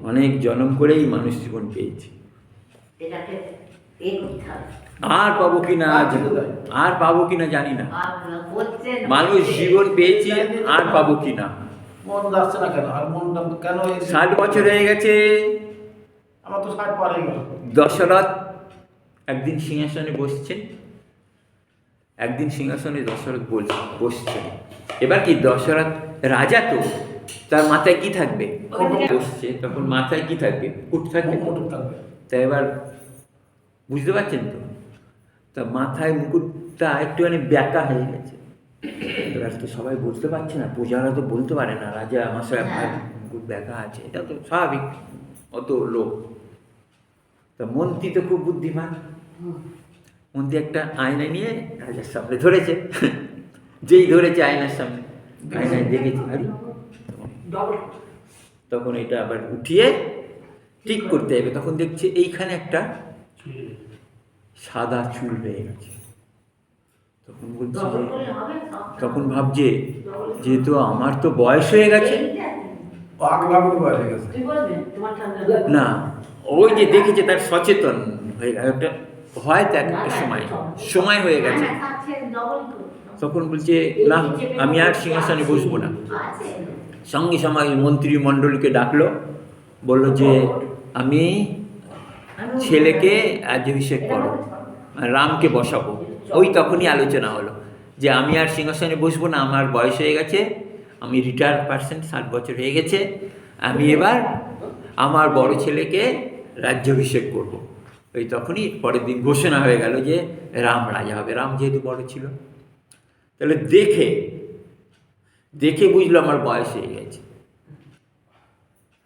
অনেক জন্ম করেই মানুষ জীবন পেয়েছি, আর পাবো কিনা আর পাবো কিনা জানি না। মানুষ জীবন পেয়েছি, আর পাবো কিনা। 60 বছর হয়ে গেছে। আমার তো 60 পার হয়ে গেল। দশরথ একদিন সিংহাসনে বসছেন, একদিন সিংহাসনে দশরথ বসছেন। এবার কি দশরথ রাজা, তো তার মাথায় কি থাকবে? বসছে তখন মাথায় কি থাকবে? মুকুট থাকবে। তা এবার বুঝতে পারছেন তো, তা মাথায় মুকুটটা একটুখানি ব্যাকা হয়ে গেছে। এবার তো সবাই বুঝতে পারছে না, প্রজারা তো বলতে পারে না রাজা মশাই আপনার মুকুট ব্যাকা আছে, এটা তো স্বাভাবিক, অত লোক। তা মন্ত্রী তো খুব বুদ্ধিমান, মন্ত্রী একটা আয়না নিয়ে রাজার সামনে ধরেছে। যেই ধরেছে আয়নার সামনে, আয়নায় দেখেছে, আরে তখন এটা আবার উঠিয়ে ঠিক করতে হবে। তখন দেখছে এইখানে একটা সাদা চুল রয়ে গেছে। তখন বলছে, তখন ভাবছে যেহেতু আমার তো বয়স হয়ে গেছে, না ওই যে দেখেছে তার সচেতন হয়ে গেছে, একটা হয় তো একটা সময় হয়ে গেছে। তখন বলছে না, আমি আর সিংহাসনে বসবো না। সঙ্গে সঙ্গে মন্ত্রীমণ্ডলীকে ডাকলো, বললো যে আমি ছেলেকে রাজ্যাভিষেক করো, রামকে বসাবো। ওই তখনই আলোচনা হলো যে আমি আর সিংহাসনে বসবো না, আমার বয়স হয়ে গেছে, আমি রিটায়ার্ড পার্সন, 60 বছর হয়ে গেছে, আমি এবার আমার বড় ছেলেকে রাজ্যাভিষেক করব। ওই তখনই পরের দিন ঘোষণা হয়ে গেল যে রাম রাজা হবে। রাম যেহেতু বড় ছিল, তাহলে দেখে বুঝলো আমার বয়স হয়ে গেছে।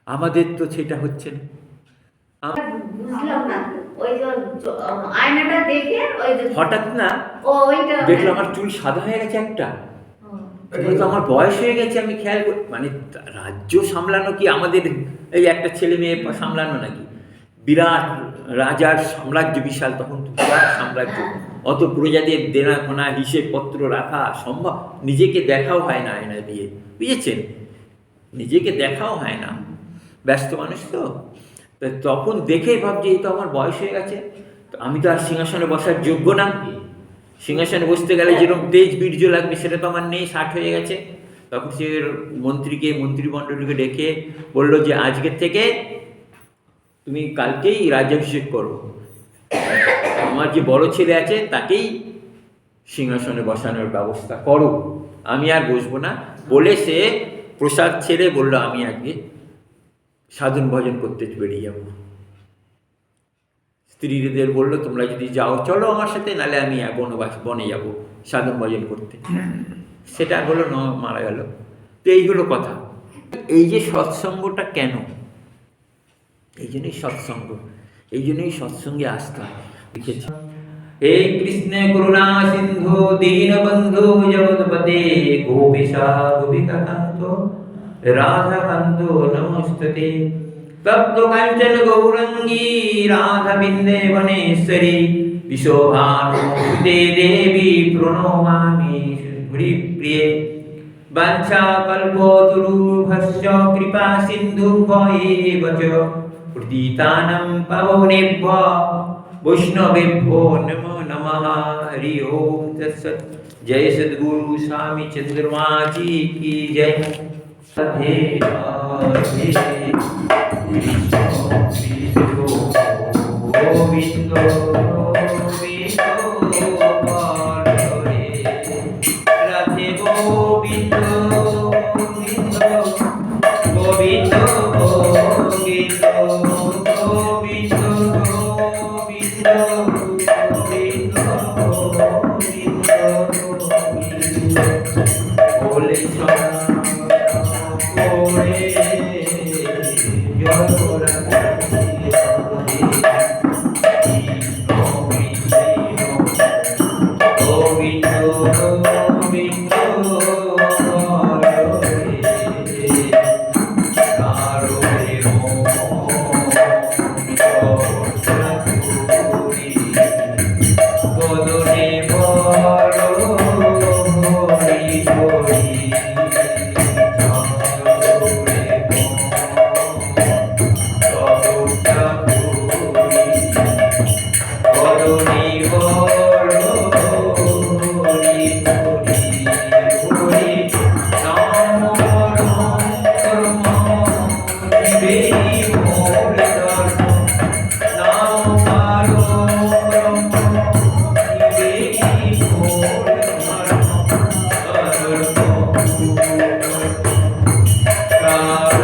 আমাদের তো সেটা হচ্ছে না। হঠাৎ না দেখলো আমার চুল সাদা হয়ে গেছে একটা, তো আমার বয়স হয়ে গেছে, আমি খেয়াল করি। মানে রাজ্য সামলানো কি আমাদের এই একটা ছেলে মেয়ে সামলানো নাকি? বিরাট রাজার সাম্রাজ্য বিশাল, তখন তো বিরাট সাম্রাজ্য, অত প্রজাদের দেনা কোনা হিসেব পত্র রাখা সম্ভব? নিজেকে দেখাও হয় না আয়না দিয়ে, বুঝেছেন? নিজেকে দেখাও হয় না, ব্যস্ত মানুষ তো। তখন দেখেই ভাবছি এই তো আমার বয়স হয়ে গেছে, তো আমি তো আর সিংহাসনে বসার যোগ্য না। সিংহাসনে বসতে গেলে যেরকম তেজ বীর্য লাগবে সেটা তো আমার নেই, 60 হয়ে গেছে। তখন সে মন্ত্রীমণ্ডলীকে ডেকে বললো যে আজকের থেকে তুমি কালকেই রাজ্যাভিষেক করো, আমার যে বড় ছেলে আছে তাকেই সিংহাসনে বসানোর ব্যবস্থা করো, আমি আর বসবো না। বলে সে প্রসাদ ছেড়ে বললো আমি আজকে সাধন ভজন করতে বেরিয়ে যাবো। স্ত্রীদের বললো তোমরা যদি যাও চলো আমার সাথে, নাহলে আমি বনে যাব সাধন ভজন করতে। সেটা হলো মারা গেল। তো এই হলো কথা। এই যে সৎসঙ্গটা কেন, এই জন্যই সৎসঙ্গ, এই জন্যই সৎসঙ্গে আসতে হয়। লিখেছে, হে কৃষ্ণ করুণা সিন্ধু দীনবন্ধু জগৎপতে গোপীশা গোপিকাকান্ত রাধাকান্ত নমস্তুতে। তপ্ত কাঞ্চন গৌরঙ্গী রাধা বৃন্দেবনেশ্বরী বিশোভানুসুতে দেবী প্রণমামি হরিপ্রিয়ে। বাঞ্ছা কল্পতরুভ্যশ্চ কৃপা সিন্ধুভ্যেব চ পতিতানাং পাবনেভ্যো বৈষ্ণবেভ্যো নমো নমঃ। হরি ওম তৎসৎ। জয় সদ্গুরু স্বামী চন্দ্रमा जी की जय। राधे राधे गोविंद गोविंद राधे गोविंद गोविंद गोविंद गोविंद गोविंद गोविंद बोले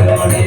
বলো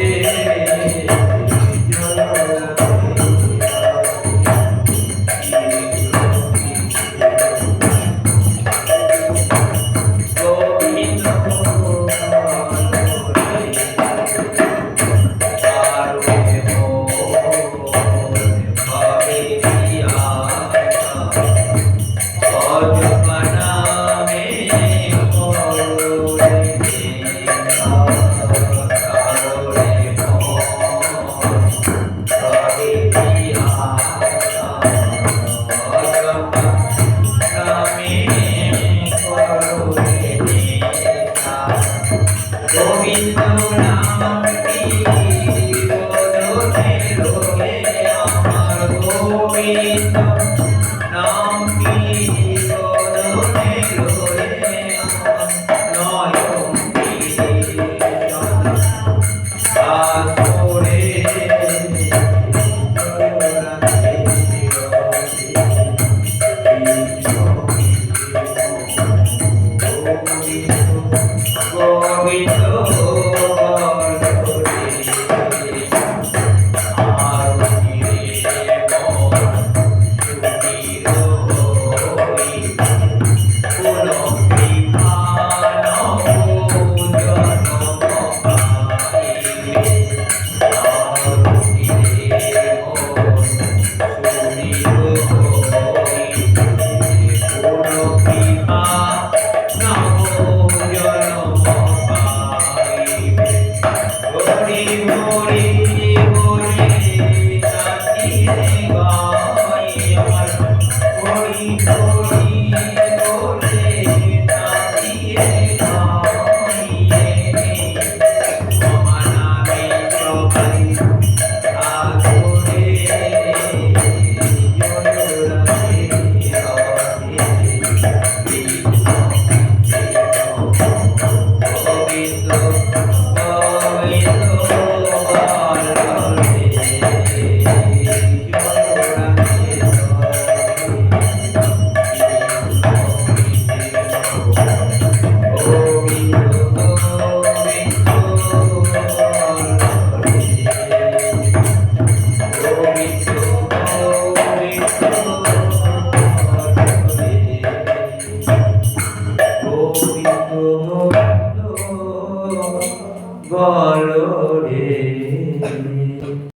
রে